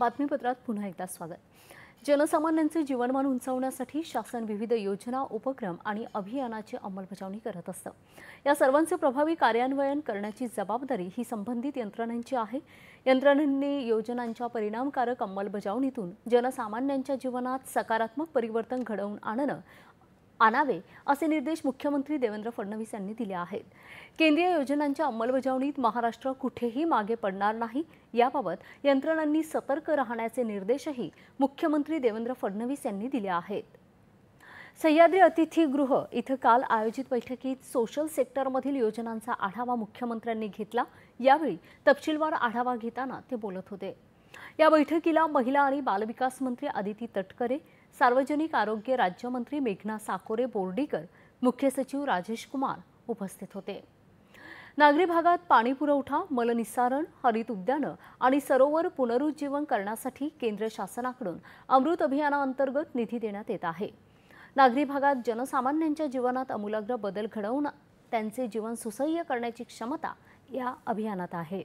बातमीपत्रात पुन्हा एकदा स्वागत। जनसामान्यांचे जीवनमान उंचावण्यासाठी शासन विविध योजना, उपक्रम आणि अभियानाची अंमलबजावणी करत असतं। या सर्वांचे प्रभावी कार्यान्वयन करण्याची जबाबदारी ही संबंधित यंत्रणांची आहे। यंत्रणांनी योजनांच्या परिणामकारक अंमलबजावणीतून जनसामान्यांच्या जीवनात सकारात्मक परिवर्तन घडवून आणावे असे निर्देश मुख्यमंत्री देवेंद्र फडणवीस यांनी दिले आहेत। केंद्रीय योजनांच्या अंमलबजावणीत महाराष्ट्र कुठेही मागे पडणार नाही याबाबत यंत्रणांनी सतर्क राहण्याचे निर्देशही मुख्यमंत्री देवेंद्र फडणवीस यांनी दिले आहेत। सह्याद्री अतिथीगृह इथं काल आयोजित बैठकीत सोशल सेक्टरमधील योजनांचा आढावा मुख्यमंत्र्यांनी घेतला। यावेळी तपशीलवार आढावा घेताना ते बोलत होते। या बैठकीला महिला आणि बालविकास मंत्री अदिती तटकरे, सार्वजनिक आरोग्य राज्यमंत्री मेघना साकोरे बोर्डीकर, मुख्य सचिव राजेश कुमार उपस्थित होते। नागरी भागात पाणी पुरवठा, मलनिस्सारण, हरित उद्यानं आणि सरोवर पुनरुज्जीवन करण्यासाठी केंद्र शासनाकडून अमृत अभियानाअंतर्गत निधी देण्यात येत आहे। नागरी भागात जनसामान्यांच्या जीवनात आमूलाग्र बदल घडवून त्यांचे जीवन सुसह्य करण्याची क्षमता या अभियानात आहे।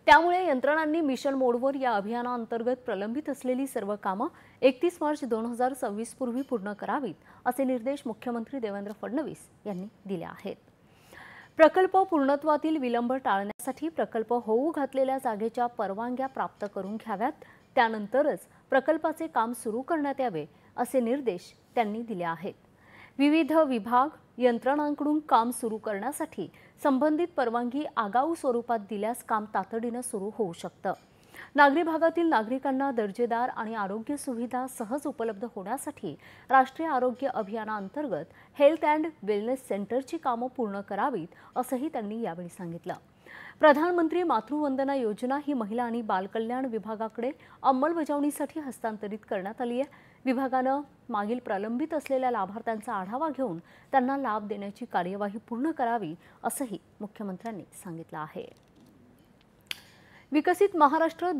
त्यामुळे यंत्रणांनी मिशन मोडवर या अभियानाअंतर्गत प्रलंबित असलेली सर्व कामं 31 मार्च 2026 पूर्वी पूर्ण करावीत असे निर्देश मुख्यमंत्री देवेंद्र फडणवीस यांनी दिले आहेत। प्रकल्प पूर्णत्वातील विलंब टाळण्यासाठी प्रकल्प होऊ घातलेल्या जागेच्या परवानग्या प्राप्त करून घ्याव्यात, त्यानंतरच प्रकल्पाचे काम सुरू करण्यात यावे असे निर्देश त्यांनी दिले आहेत। विविध विभाग यंत्रणांकडून काम सुरू करण्यासाठी संबंधित परवानगी आगाऊ स्वरूपात दिल्यास काम तातडीने सुरू होऊ शकतं। नागरी भागातील नागरिकांना दर्जेदार आणि आरोग्य सुविधा सहज उपलब्ध होण्यासाठी राष्ट्रीय आरोग्य अभियानाअंतर्गत हेल्थ अँड वेलनेस सेंटरची कामं पूर्ण करावीत असंही त्यांनी यावेळी सांगितलं। प्रधानमंत्री मातृवंदना योजना ही महिला आणि बालकल्याण विभागाकडे अंमलबजावणीसाठी हस्तांतरित करण्यात आली आहे। विभागानं मागील प्रलंबित असलेल्या लाभार्थ्यांचा आढावा घेऊन त्यांना लाभ देण्याची कार्यवाही पूर्ण करावी असंही मुख्यमंत्र्यांनी सांगितलं आहे। विकसित महाराष्ट्र